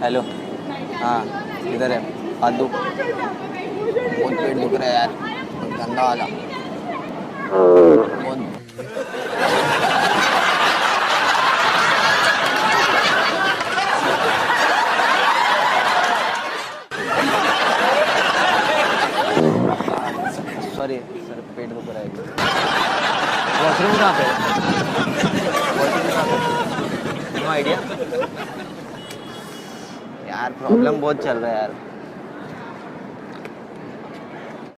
Hello. हाँ किधर है? हाथ दो। बहुत पेट दुख रहा है यार, बहुत गंदा वाला। बहुत सॉरी सर, पेट दुख रहा है। वॉशरूम कहाँ पे है? वॉशरूम कहाँ पे? नो आइडिया यार, प्रॉब्लम बहुत चल रहा है यार।